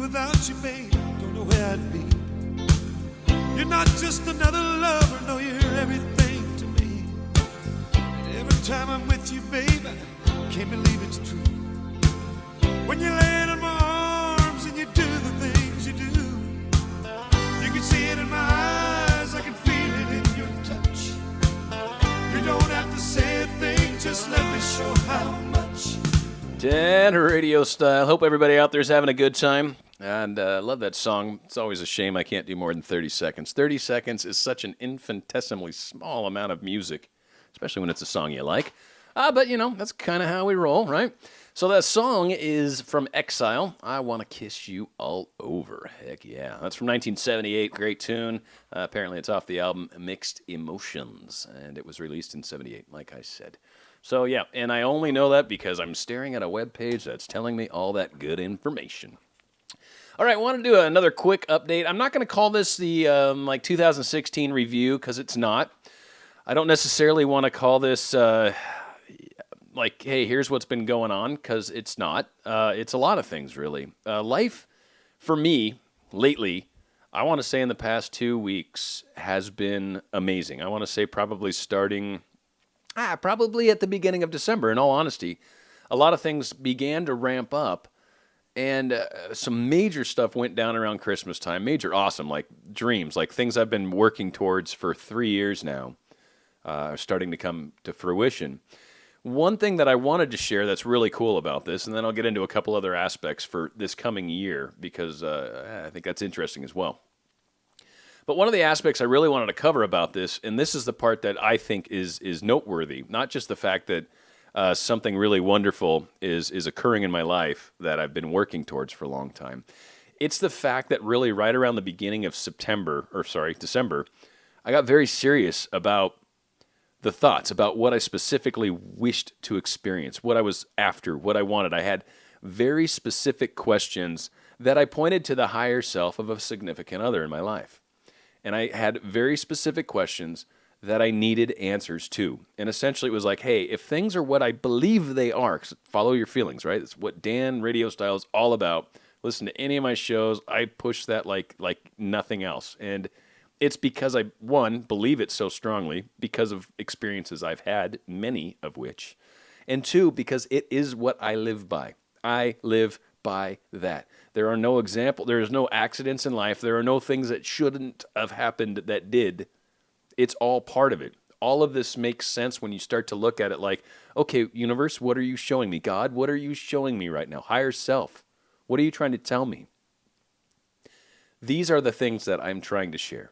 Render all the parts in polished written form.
without you, babe, don't know where I'd be. You're not just another lover, no, you're everything to me. And every time I'm with you, babe, I can't believe it's true. When you land on my arms and you do the things you do, you can see it in my eyes, I can feel it in your touch. You don't have to say a thing, just let me show how much. 10 Radiostyle. Hope everybody out there's having a good time. And love that song. It's always a shame I can't do more than 30 seconds. 30 seconds is such an infinitesimally small amount of music, especially when it's a song you like. But, you know, that's kind of how we roll, right? So that song is from Exile, I Want to Kiss You All Over. Heck yeah. That's from 1978. Great tune. Apparently it's off the album Mixed Emotions, and it was released in 78, like I said. So, yeah, and I only know that because I'm staring at a web page that's telling me all that good information. All right, I want to do another quick update. I'm not going to call this the 2016 review because it's not. I don't necessarily want to call this hey, here's what's been going on, because it's not. It's a lot of things, really. Life, for me, lately, I want to say in the past 2 weeks, has been amazing. I want to say probably starting, probably at the beginning of December, in all honesty. A lot of things began to ramp up. And some major stuff went down around Christmas time. Major awesome, like dreams, like things I've been working towards for 3 years now are starting to come to fruition. One thing that I wanted to share that's really cool about this, and then I'll get into a couple other aspects for this coming year, because I think that's interesting as well. But one of the aspects I really wanted to cover about this, and this is the part that I think is noteworthy, not just the fact that something really wonderful is occurring in my life that I've been working towards for a long time. It's the fact that really right around the beginning of December, I got very serious about the thoughts, about what I specifically wished to experience, what I was after, what I wanted. I had very specific questions that I pointed to the higher self of a significant other in my life. And I had very specific questions that I needed answers to. And essentially it was like, hey, if things are what I believe they are, follow your feelings, right? It's what Dan Radiostyle is all about. Listen to any of my shows. I push that like nothing else. And it's because I, one, believe it so strongly because of experiences I've had, many of which. And two, because it is what I live by. I live by that. There are no there's no accidents in life. There are no things that shouldn't have happened that did. It's all part of it. All of this makes sense when you start to look at it like, okay, universe, what are you showing me? God, what are you showing me right now? Higher self, what are you trying to tell me? These are the things that I'm trying to share.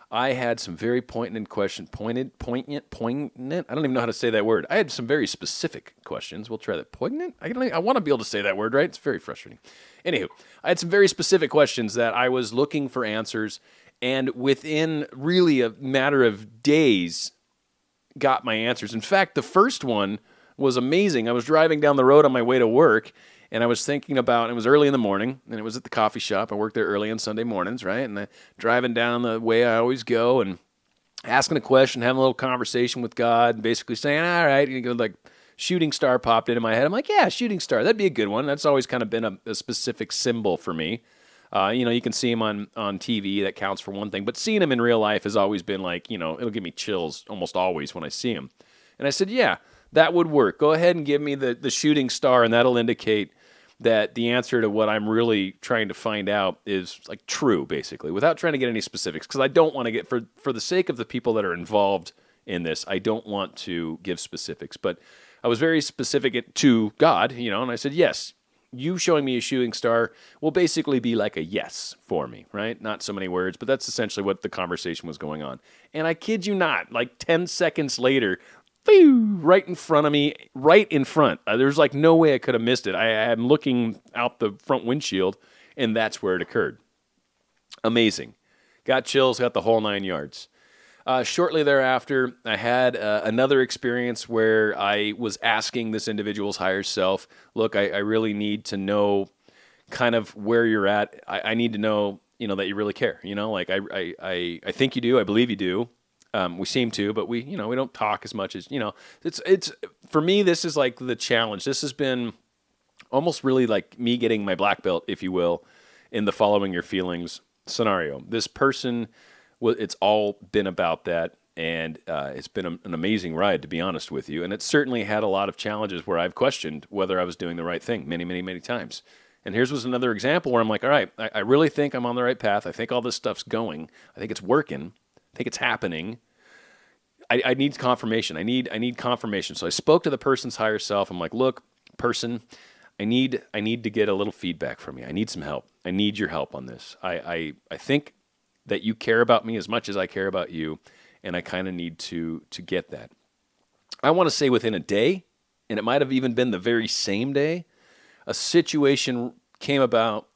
I had some very poignant questions. Poignant? I don't even know how to say that word. I had some very specific questions. We'll try that. Poignant? I want to be able to say that word, right? It's very frustrating. Anywho, I had some very specific questions that I was looking for answers, and within really a matter of days, got my answers. In fact, the first one was amazing. I was driving down the road on my way to work, and I was thinking about, it was early in the morning, and it was at the coffee shop. I worked there early on Sunday mornings, right? And driving down the way I always go and asking a question, having a little conversation with God, basically saying, all right, you know, like shooting star popped into my head. I'm like, yeah, shooting star, that'd be a good one. That's always kind of been a specific symbol for me. You can see him on TV, that counts for one thing, but seeing him in real life has always been like, it'll give me chills almost always when I see him. And I said, yeah, that would work. Go ahead and give me the shooting star, and that'll indicate that the answer to what I'm really trying to find out is like true, basically, without trying to get any specifics, because I don't want to get, for the sake of the people that are involved in this, I don't want to give specifics. But I was very specific to God, and I said, yes, you showing me a shooting star will basically be like a yes for me, right? Not so many words, but that's essentially what the conversation was going on. And I kid you not, like 10 seconds later, right in front of me, right in front. There's like no way I could have missed it. I am looking out the front windshield, and that's where it occurred. Amazing. Got chills, got the whole 9 yards. Shortly thereafter, I had another experience where I was asking this individual's higher self, look, I really need to know kind of where you're at. I need to know, that you really care. Like I think you do. I believe you do. We seem to, but we don't talk as much as, it's for me, this is like the challenge. This has been almost really like me getting my black belt, if you will, in the following your feelings scenario. This person, it's all been about that, and it's been an amazing ride, to be honest with you. And it certainly had a lot of challenges where I've questioned whether I was doing the right thing many, many, many times. And here's was another example where I'm like, all right, I really think I'm on the right path. I think all this stuff's going. I think it's working. I think it's happening. I need confirmation. I need confirmation. So I spoke to the person's higher self. I'm like, look, person, I need to get a little feedback from you. I need some help. I need your help on this. I think that you care about me as much as I care about you, and I kind of need to get that. I want to say within a day, and it might have even been the very same day, a situation came about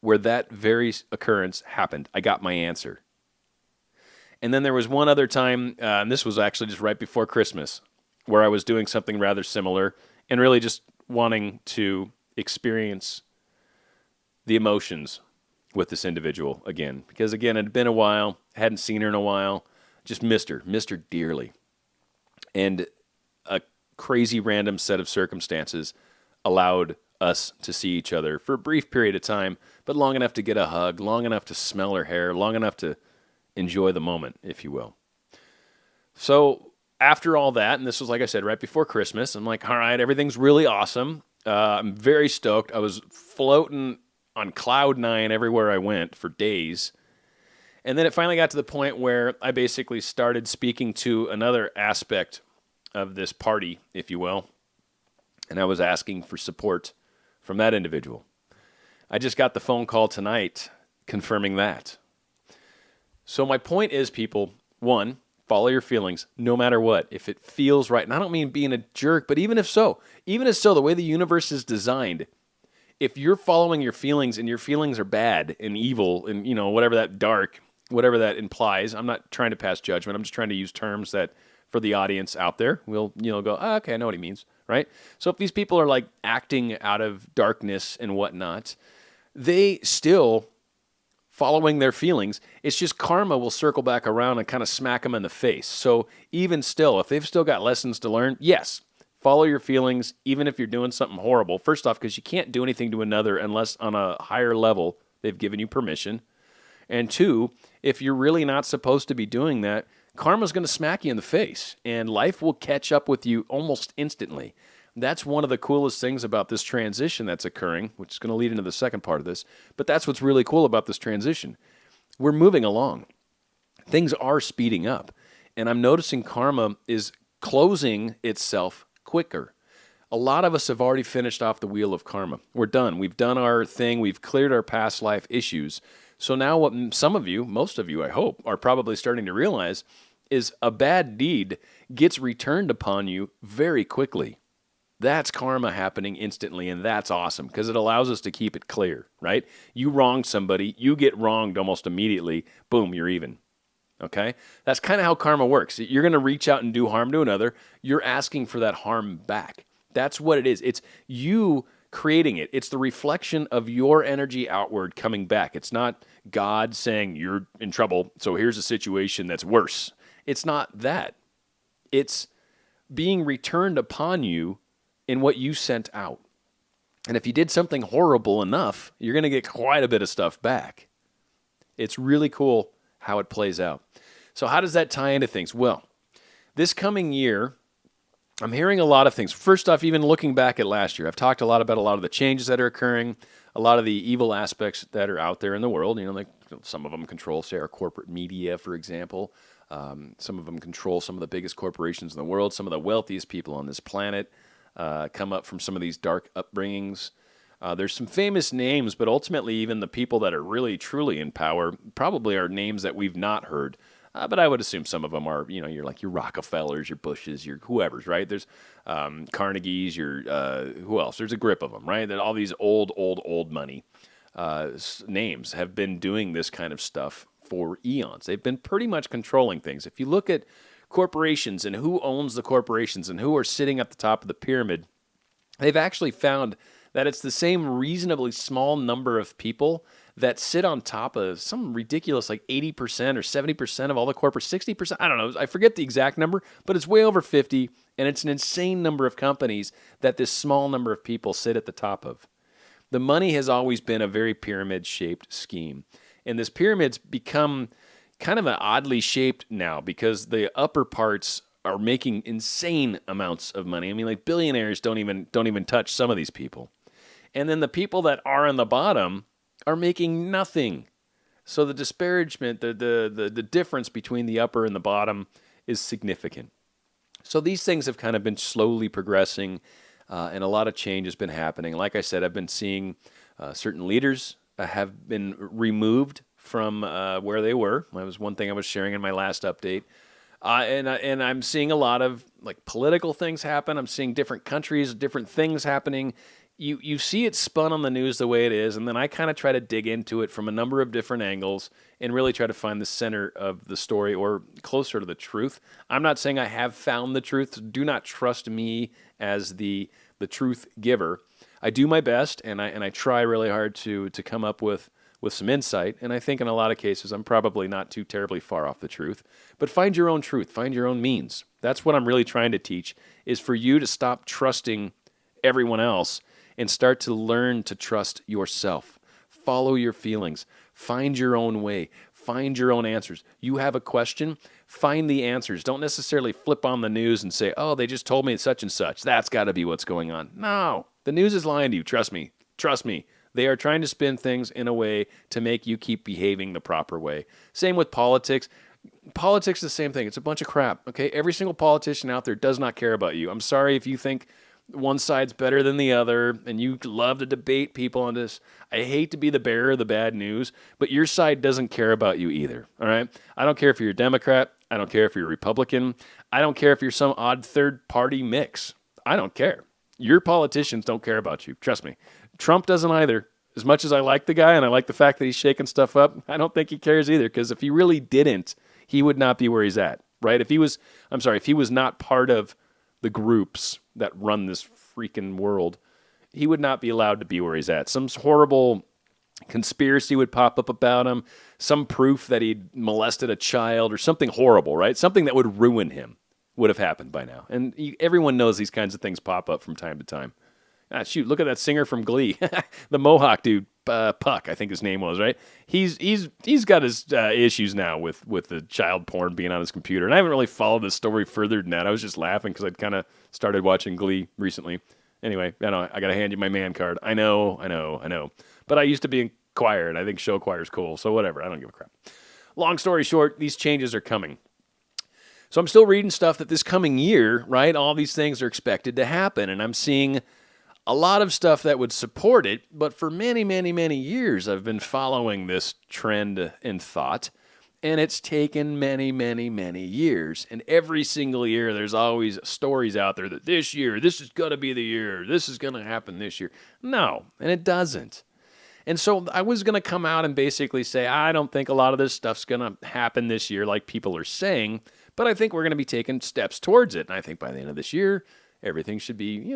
where that very occurrence happened. I got my answer. And then there was one other time, and this was actually just right before Christmas, where I was doing something rather similar and really just wanting to experience the emotions with this individual again. Because again, it had been a while, hadn't seen her in a while, just missed her dearly. And a crazy random set of circumstances allowed us to see each other for a brief period of time, but long enough to get a hug, long enough to smell her hair, long enough to enjoy the moment, if you will. So after all that, and this was, like I said, right before Christmas, I'm like, all right, everything's really awesome. I'm very stoked. I was floating on cloud nine everywhere I went for days. And then it finally got to the point where I basically started speaking to another aspect of this party, if you will. And I was asking for support from that individual. I just got the phone call tonight confirming that. So my point is, people, one, follow your feelings no matter what. If it feels right, and I don't mean being a jerk, but even if so, the way the universe is designed, if you're following your feelings and your feelings are bad and evil and, whatever that dark, whatever that implies, I'm not trying to pass judgment. I'm just trying to use terms that for the audience out there will, go, oh, okay, I know what he means, right? So if these people are like acting out of darkness and whatnot, they still following their feelings. It's just karma will circle back around and kind of smack them in the face. So even still, if they've still got lessons to learn, yes, follow your feelings, even if you're doing something horrible. First off, because you can't do anything to another unless on a higher level they've given you permission. And two, if you're really not supposed to be doing that, karma's going to smack you in the face, and life will catch up with you almost instantly. That's one of the coolest things about this transition that's occurring, which is going to lead into the second part of this. But that's what's really cool about this transition. We're moving along. Things are speeding up. And I'm noticing karma is closing itself quicker. A lot of us have already finished off the wheel of karma. We're done. We've done our thing. We've cleared our past life issues. So now what some of you, most of you, I hope, are probably starting to realize is a bad deed gets returned upon you very quickly. That's karma happening instantly, and that's awesome because it allows us to keep it clear, right? You wrong somebody, you get wronged almost immediately, boom, you're even, okay? That's kind of how karma works. You're going to reach out and do harm to another. You're asking for that harm back. That's what it is. It's you creating it. It's the reflection of your energy outward coming back. It's not God saying you're in trouble, so here's a situation that's worse. It's not that. It's being returned upon you in what you sent out. And if you did something horrible enough, you're going to get quite a bit of stuff back. It's really cool how it plays out. So how does that tie into things? Well, this coming year, I'm hearing a lot of things. First off, even looking back at last year, I've talked a lot about a lot of the changes that are occurring, a lot of the evil aspects that are out there in the world. Like some of them control, say, our corporate media, for example. Some of them control some of the biggest corporations in the world. Some of the wealthiest people on this planet come up from some of these dark upbringings. There's some famous names, but ultimately even the people that are really, truly in power probably are names that we've not heard. But I would assume some of them are, you're like your Rockefellers, your Bushes, your whoever's, right? There's Carnegie's, your, who else? There's a grip of them, right? That all these old money names have been doing this kind of stuff for eons. They've been pretty much controlling things. If you look at corporations and who owns the corporations and who are sitting at the top of the pyramid, they've actually found that it's the same reasonably small number of people that sit on top of some ridiculous like 80% or 70% of all the corporate, 60%, I don't know, I forget the exact number, but it's way over 50, and it's an insane number of companies that this small number of people sit at the top of. The money has always been a very pyramid-shaped scheme. And this pyramid's become kind of an oddly shaped now because the upper parts are making insane amounts of money. I mean, like billionaires don't even touch some of these people. And then the people that are on the bottom are making nothing. So the disparagement, the difference between the upper and the bottom is significant. So these things have kind of been slowly progressing, and a lot of change has been happening. Like I said, I've been seeing certain leaders have been removed from where they were. That was one thing I was sharing in my last update. And I'm seeing a lot of like political things happen. I'm seeing different countries, different things happening. You see it spun on the news the way it is, and then I kind of try to dig into it from a number of different angles and really try to find the center of the story or closer to the truth. I'm not saying I have found the truth. Do not trust me as the truth giver. I do my best, and I try really hard to come up with some insight, and I think in a lot of cases I'm probably not too terribly far off the truth. But find your own truth. Find your own means. That's what I'm really trying to teach, is for you to stop trusting everyone else and start to learn to trust yourself. Follow your feelings. Find your own way. Find your own answers. You have a question, find the answers. Don't necessarily flip on the news and say, oh, they just told me such and such. That's got to be what's going on. No, the news is lying to you. Trust me. Trust me. They are trying to spin things in a way to make you keep behaving the proper way. Same with politics. Politics is the same thing. It's a bunch of crap, okay? Every single politician out there does not care about you. I'm sorry if you think one side's better than the other, and you love to debate people on this. I hate to be the bearer of the bad news, but your side doesn't care about you either, all right? I don't care if you're a Democrat. I don't care if you're a Republican. I don't care if you're some odd third-party mix. I don't care. Your politicians don't care about you. Trust me. Trump doesn't either. As much as I like the guy and I like the fact that he's shaking stuff up, I don't think he cares either, because if he really didn't, he would not be where he's at, right? If he was not part of the groups that run this freaking world, he would not be allowed to be where he's at. Some horrible conspiracy would pop up about him, some proof that he'd molested a child or something horrible, right? Something that would ruin him would have happened by now. And everyone knows these kinds of things pop up from time to time. Ah, shoot, look at that singer from Glee, the Mohawk dude, Puck, I think his name was, right? He's got his issues now with the child porn being on his computer, and I haven't really followed the story further than that. I was just laughing because I'd kind of started watching Glee recently. Anyway, I got to hand you my man card. I know. But I used to be in choir, and I think show choir is cool, so whatever. I don't give a crap. Long story short, these changes are coming. So I'm still reading stuff that this coming year, right, all these things are expected to happen, and I'm seeing a lot of stuff that would support it, but for many, many, many years I've been following this trend and thought, and it's taken many, many, many years. And every single year there's always stories out there that this year, this is going to be the year, this is going to happen this year. No, and it doesn't. And so I was going to come out and basically say, I don't think a lot of this stuff's going to happen this year like people are saying, but I think we're going to be taking steps towards it. And I think by the end of this year, everything should be,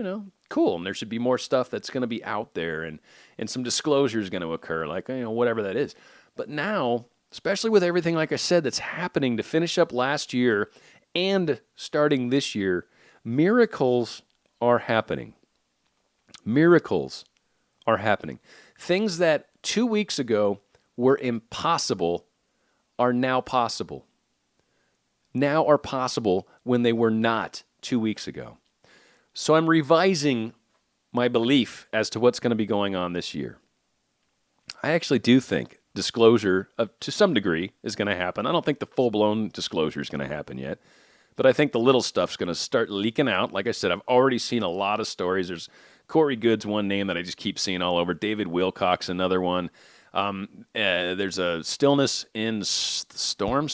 cool. And there should be more stuff that's going to be out there, and some disclosure is going to occur, like, whatever that is. But now, especially with everything, like I said, that's happening to finish up last year and starting this year, miracles are happening. Miracles are happening. Things that 2 weeks ago were impossible are now possible. Now are possible when they were not 2 weeks ago. So I'm revising my belief as to what's going to be going on this year. I actually do think disclosure, to some degree, is going to happen. I don't think the full-blown disclosure is going to happen yet, but I think the little stuff's going to start leaking out. Like I said, I've already seen a lot of stories. There's Corey Good's one name that I just keep seeing all over. David Wilcox, another one. There's a Stillness in the Storm,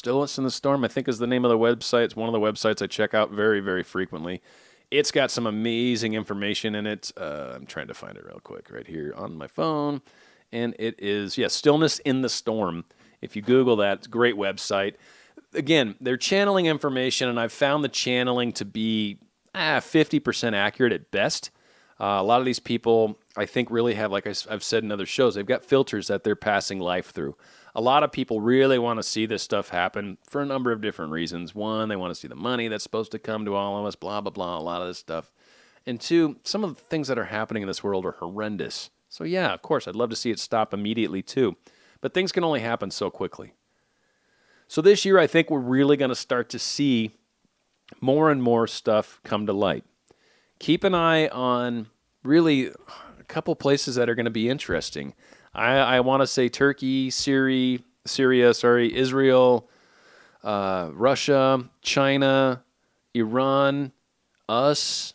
I think is the name of the website. It's one of the websites I check out very, very frequently. It's got some amazing information in it. I'm trying to find it real quick right here on my phone. And it is, Stillness in the Storm. If you Google that, it's a great website. Again, they're channeling information, and I've found the channeling to be 50% accurate at best. A lot of these people, I think, really have, like I've said in other shows, they've got filters that they're passing life through. A lot of people really want to see this stuff happen for a number of different reasons. One, they want to see the money that's supposed to come to all of us, blah, blah, blah, a lot of this stuff. And two, some of the things that are happening in this world are horrendous. So yeah, of course, I'd love to see it stop immediately too. But things can only happen so quickly. So this year, I think we're really going to start to see more and more stuff come to light. Keep an eye on really a couple places that are going to be interesting. I want to say Turkey, Syria, Israel, Russia, China, Iran, us,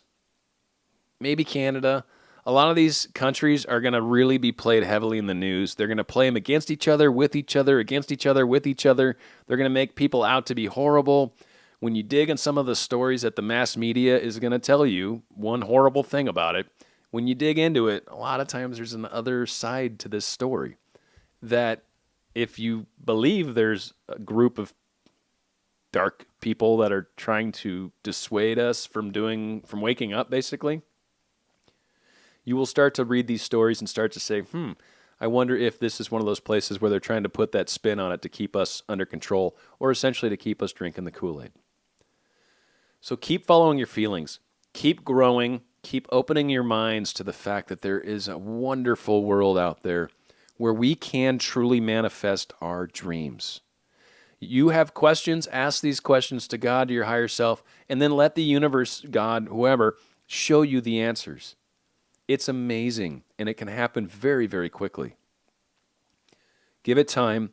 maybe Canada. A lot of these countries are going to really be played heavily in the news. They're going to play them against each other, with each other, against each other, with each other. They're going to make people out to be horrible. When you dig in some of the stories that the mass media is going to tell you, one horrible thing about it, when you dig into it, a lot of times there's an other side to this story that if you believe there's a group of dark people that are trying to dissuade us from waking up, basically, you will start to read these stories and start to say, I wonder if this is one of those places where they're trying to put that spin on it to keep us under control or essentially to keep us drinking the Kool-Aid. So keep following your feelings. Keep growing. Keep opening your minds to the fact that there is a wonderful world out there where we can truly manifest our dreams. You have questions, ask these questions to God, to your higher self, and then let the universe, God, whoever, show you the answers. It's amazing, and it can happen very, very quickly. Give it time.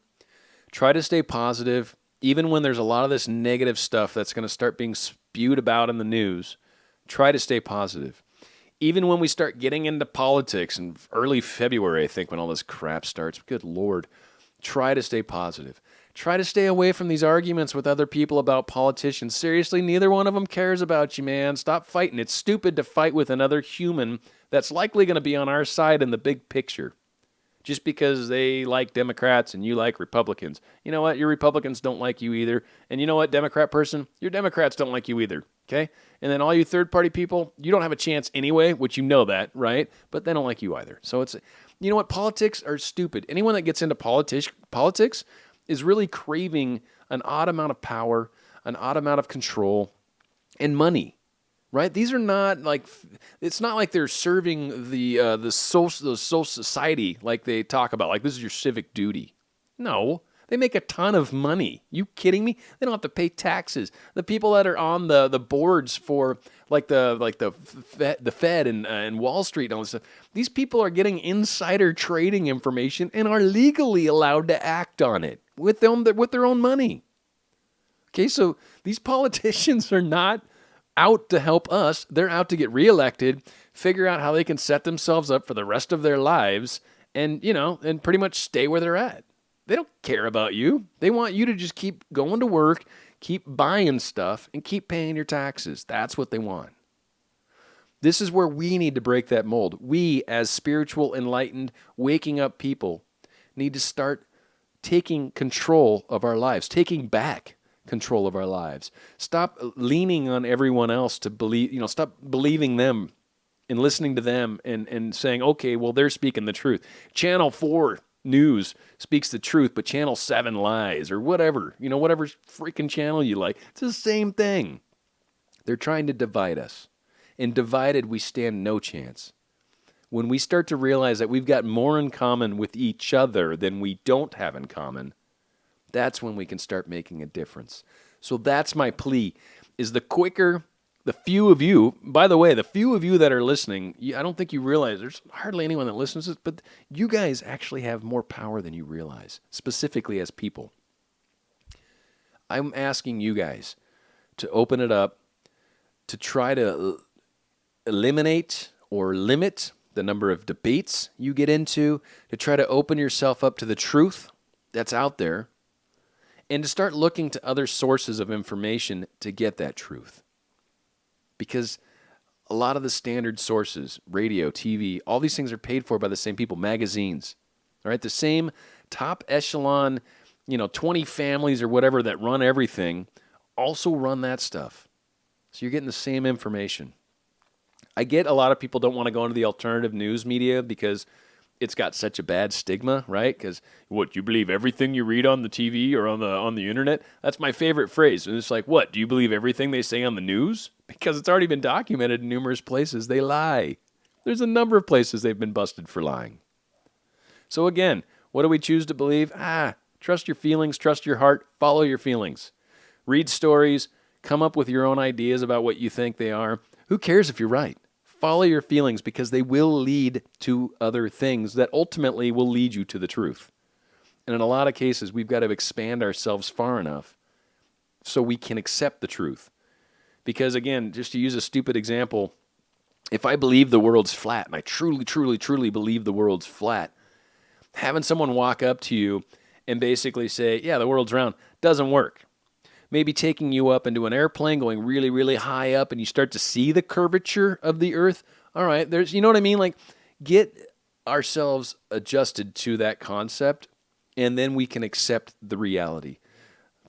Try to stay positive, even when there's a lot of this negative stuff that's going to start being spewed about in the news. Try to stay positive. Even when we start getting into politics in early February, I think, when all this crap starts, good Lord, try to stay positive. Try to stay away from these arguments with other people about politicians. Seriously, neither one of them cares about you, man. Stop fighting. It's stupid to fight with another human that's likely going to be on our side in the big picture just because they like Democrats and you like Republicans. You know what? Your Republicans don't like you either. And you know what, Democrat person? Your Democrats don't like you either, okay? And then all you third-party people, you don't have a chance anyway, which you know that, right? But they don't like you either. So it's, you know what? Politics are stupid. Anyone that gets into politics is really craving an odd amount of power, an odd amount of control, and money. Right? These are not like, it's not like they're serving the social society like they talk about, like this is your civic duty. No, they make a ton of money. You kidding me? They don't have to pay taxes. The people that are on the boards for like the Fed and Wall Street and all this stuff, these people are getting insider trading information and are legally allowed to act on it with their own money. Okay, so these politicians are not out to help us. They're out to get reelected, figure out how they can set themselves up for the rest of their lives and, and pretty much stay where they're at. They don't care about you. They want you to just keep going to work, keep buying stuff, and keep paying your taxes. That's what they want. This is where we need to break that mold. We, as spiritual, enlightened, waking up people, need to start taking control of our lives, taking back control of our lives. Stop leaning on everyone else to believe, stop believing them and listening to them and saying, okay, well, they're speaking the truth. Channel 4 News speaks the truth, but Channel 7 lies or whatever, whatever freaking channel you like. It's the same thing. They're trying to divide us. And divided, we stand no chance. When we start to realize that we've got more in common with each other than we don't have in common, that's when we can start making a difference. So that's my plea, is the few of you, by the way, the few of you that are listening, I don't think you realize, there's hardly anyone that listens to this, but you guys actually have more power than you realize, specifically as people. I'm asking you guys to open it up, to try to eliminate or limit the number of debates you get into, to try to open yourself up to the truth that's out there, and to start looking to other sources of information to get that truth. Because a lot of the standard sources, radio, TV, all these things are paid for by the same people, magazines, all right? The same top echelon, 20 families or whatever that run everything also run that stuff. So you're getting the same information. I get a lot of people don't want to go into the alternative news media because it's got such a bad stigma, right? Because what, you believe everything you read on the TV or on the internet? That's my favorite phrase. And it's like, what, do you believe everything they say on the news? Because it's already been documented in numerous places. They lie. There's a number of places they've been busted for lying. So again, what do we choose to believe? Trust your feelings, trust your heart, follow your feelings. Read stories, come up with your own ideas about what you think they are. Who cares if you're right? Follow your feelings because they will lead to other things that ultimately will lead you to the truth. And in a lot of cases, we've got to expand ourselves far enough so we can accept the truth. Because again, just to use a stupid example, if I believe the world's flat, and I truly, truly, truly believe the world's flat, having someone walk up to you and basically say, yeah, the world's round, doesn't work. Maybe taking you up into an airplane, going really, really high up, and you start to see the curvature of the earth. All right, you know what I mean? Like, get ourselves adjusted to that concept, and then we can accept the reality.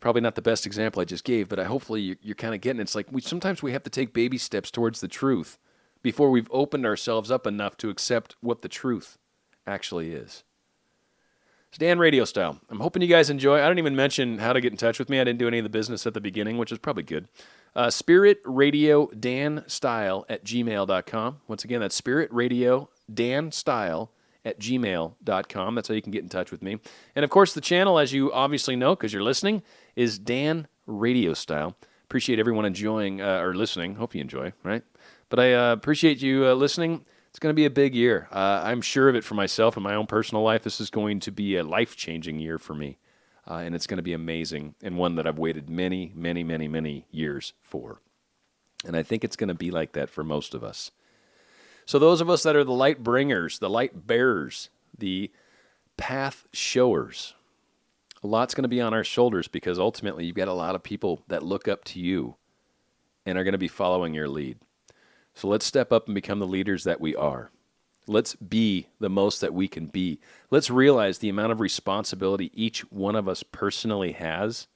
Probably not the best example I just gave, but hopefully you're kind of getting it. It's like sometimes we have to take baby steps towards the truth before we've opened ourselves up enough to accept what the truth actually is. It's Dan Radiostyle. I'm hoping you guys enjoy. I didn't even mention how to get in touch with me. I didn't do any of the business at the beginning, which is probably good. SpiritRadioDanStyle@gmail.com. Once again, that's SpiritRadioDanStyle@gmail.com. That's how you can get in touch with me. And of course, the channel, as you obviously know because you're listening, is Dan Radiostyle. Appreciate everyone enjoying or listening. Hope you enjoy, right? But I appreciate you listening. It's going to be a big year. I'm sure of it for myself in my own personal life. This is going to be a life-changing year for me. And it's going to be amazing and one that I've waited many, many, many, many years for. And I think it's going to be like that for most of us. So those of us that are the light bringers, the light bearers, the path showers, a lot's going to be on our shoulders because ultimately you've got a lot of people that look up to you and are going to be following your lead. So let's step up and become the leaders that we are. Let's be the most that we can be. Let's realize the amount of responsibility each one of us personally has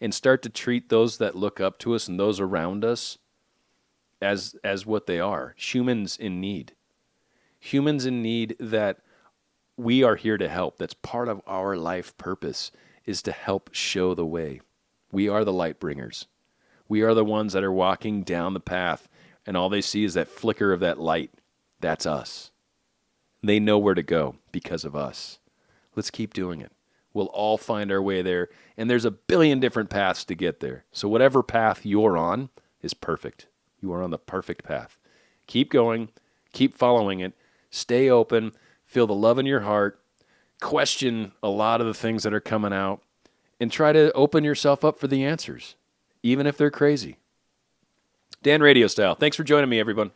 and start to treat those that look up to us and those around us as what they are, humans in need. Humans in need that we are here to help. That's part of our life purpose is to help show the way. We are the light bringers. We are the ones that are walking down the path and all they see is that flicker of that light. That's us. They know where to go because of us. Let's keep doing it. We'll all find our way there, and there's a billion different paths to get there. So whatever path you're on is perfect. You are on the perfect path. Keep going. Keep following it. Stay open. Feel the love in your heart. Question a lot of the things that are coming out, and try to open yourself up for the answers, even if they're crazy. Dan Radiostyle. Thanks for joining me, everyone.